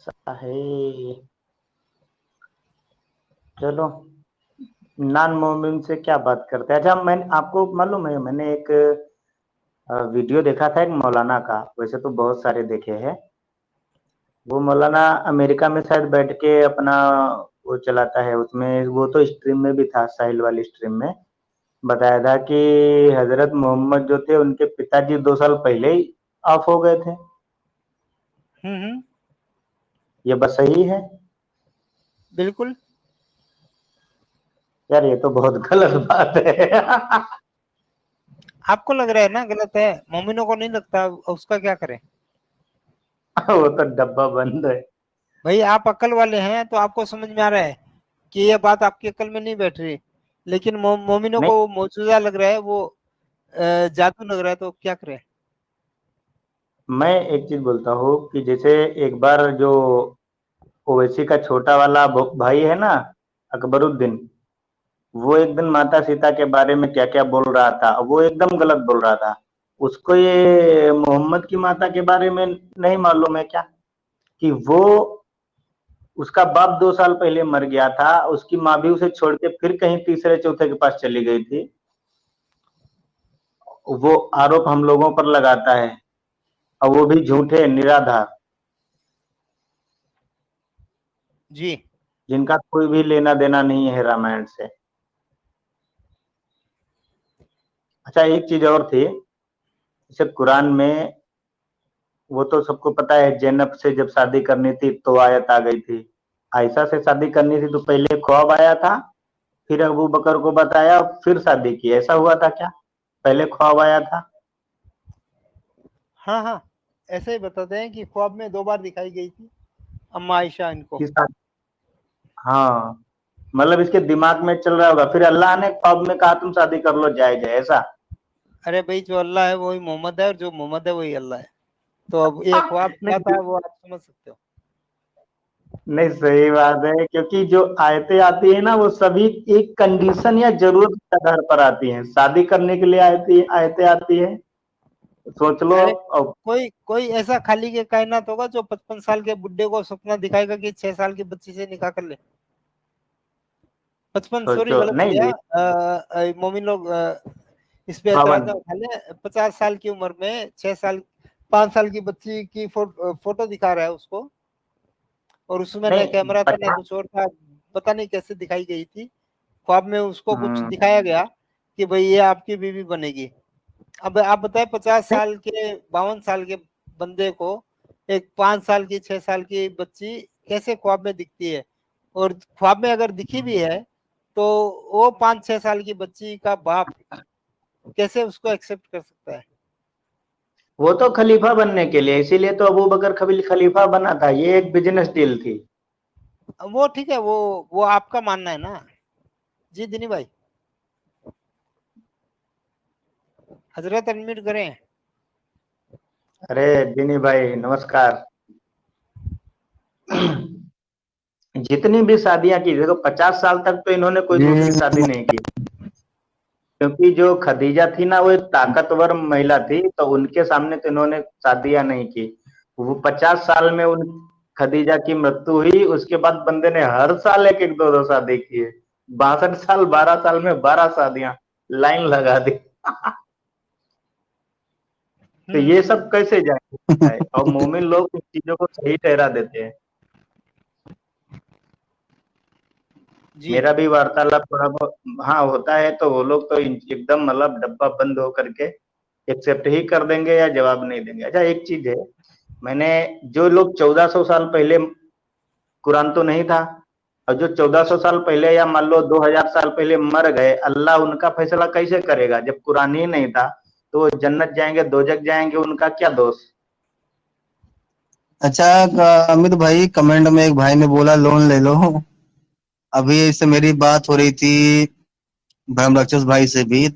ऐसा है। चलो, नॉन मोमिन से क्या बात करते हैं। अच्छा, मैंने आपको मालूम है, मैंने एक वीडियो देखा था एक मौलाना का। वैसे तो बहुत सारे देखे हैं। वो मौलाना अमेरिका में शायद बैठ के अपना वो चलाता है। उसमें वो तो स्ट्रीम में भी था, साहिल वाली स्ट्रीम में बताया था कि हजरत मोहम्मद जो थे उनके पिताजी 2 साल पहले ही ऑफ हो गए थे। हम्म। ये बस सही है? बिल्कुल। यार ये तो बहुत गलत बात है। आपको लग रहा है ना गलत है, मोमिनों को नहीं लगता, उसका क्या करें। वो तो डब्बा बंद है। भाई आप अक्ल वाले हैं तो आपको समझ में आ रहा है कि ये बात आपकी अक्ल में नहीं बैठ रही, लेकिन मोमिनों नहीं, को मौजूदा लग रहा है, वो जादू लग रहा है, तो क्या करें। मैं एक चीज बोलता हूँ कि जैसे एक बार जो ओवैसी का छोटा वाला भाई है ना, अकबरुद्दीन, वो एक दिन माता सीता के बारे में क्या क्या बोल रहा था। वो एकदम गलत बोल रहा था। उसको ये मोहम्मद की माता के बारे में नहीं मालूम है क्या, कि वो उसका बाप 2 साल पहले मर गया था। उसकी माँ भी उसे छोड़ के फिर कहीं तीसरे चौथे के पास चली गई थी। वो आरोप हम लोगों पर लगाता है, और वो भी झूठे निराधार, जी। जिनका कोई भी लेना देना नहीं है रामायण से। अच्छा, एक चीज और थी। जैसे कुरान में, वो तो सबको पता है, जैनब से जब शादी करनी थी तो आयत आ गई थी। आयशा से शादी करनी थी तो पहले ख्वाब आया था, फिर अबू बकर को बताया, फिर शादी की। ऐसा हुआ था क्या? पहले ख्वाब आया था? हाँ हाँ, ऐसे ही बताते हैं कि ख्वाब में 2 बार दिखाई गई थी अम्मा आयशा इनको। कि हाँ, मतलब इसके दिमाग में चल रहा होगा, फिर अल्लाह ने ख्वाब में कहा तुम शादी कर लो, जायज है ऐसा। अरे भाई, जो अल्लाह है वही मोहम्मद है, और जो मोहम्मद है वही अल्लाह है। तो अब ये ख्वाब क्या नहीं, था वो आप समझ सकते हो। नहीं, सही बात है, क्योंकि जो आयतें आती है ना, वो सभी एक कंडीशन या जरूरत के आधार पर आती हैं। शादी करने के लिए आयतें आती है, सोच लो। अरे और कोई कोई ऐसा खाली के कायनात होगा जो 55 साल के बुड्ढे को सपना दिखाएगा कि 6 साल की बच्ची से निकाह कर ले। 55, सॉरी सोचो, गलत हो नहीं गया। जी। मोमिन लोग इस पे एतराज 52। ना उठा ले। 50 साल की उम्र में 6 साल 5 साल की बच्ची की फोटो दिखा रहा है उसको, और उसमें न नहीं, कैमरा था न 50। कुछ और था। पता नहीं कैसे दिखाई गई थी। ख्वाब में उसको कुछ दिखाया गया कि भाई ये आपकी बीवी बनेगी। अब आप बताएं, 50 साल के 52 साल के बंदे को एक 5 साल की 6 साल की बच्ची कैसे ख्वाब में दिखती है। और ख्वाब में अगर दिखी भी है तो वो 5-6 साल की बच्ची का बाप कैसे उसको एक्सेप्ट कर सकता है। वो तो खलीफा बनने के लिए, इसीलिए तो अबू बकर खलीफा बना था। ये एक बिजनेस डील थी। वो ठीक है, वो आपका मानना है ना। जी दिनी भाई, हजरत अनम्यूट करें। अरे दिनी भाई, नमस्कार। जितनी भी शादियां की, देखो 50 साल तक तो इन्होंने कोई दूसरी शादी नहीं की। क्योंकि जो खदीजा थी ना, वो एक ताकतवर महिला थी, तो उनके सामने तो इन्होंने शादियां नहीं की। वो 50 साल में उन खदीजा की मृत्यु हुई, उसके बाद बंदे ने हर साल एक एक दो दो शादी की है। 62 साल, 12 साल में 12 शादियां, लाइन लगा दी। तो ये हम्म। सब कैसे जाए? और मोमिन लोग इन चीजों को सही ठहरा देते हैं। जी। मेरा भी वार्तालाप थोड़ा बहुत हाँ होता है, तो वो लोग तो एकदम मतलब डब्बा बंद होकर के एक्सेप्ट ही कर देंगे या जवाब नहीं देंगे। अच्छा, एक चीज है, मैंने, जो लोग 1400 साल पहले, कुरान तो नहीं था, और जो 1400 साल पहले या मान लो 2000 साल पहले मर गए, अल्लाह उनका फैसला कैसे करेगा जब कुरान ही नहीं था? तो वो जन्नत जाएंगे दोजक जाएंगे, उनका क्या दोष? अच्छा, अमित भाई, कमेंट में एक भाई ने बोला लोन ले लो। अभी इससे मेरी बात हो रही थी ब्रह्म राक्षस भाई से भी।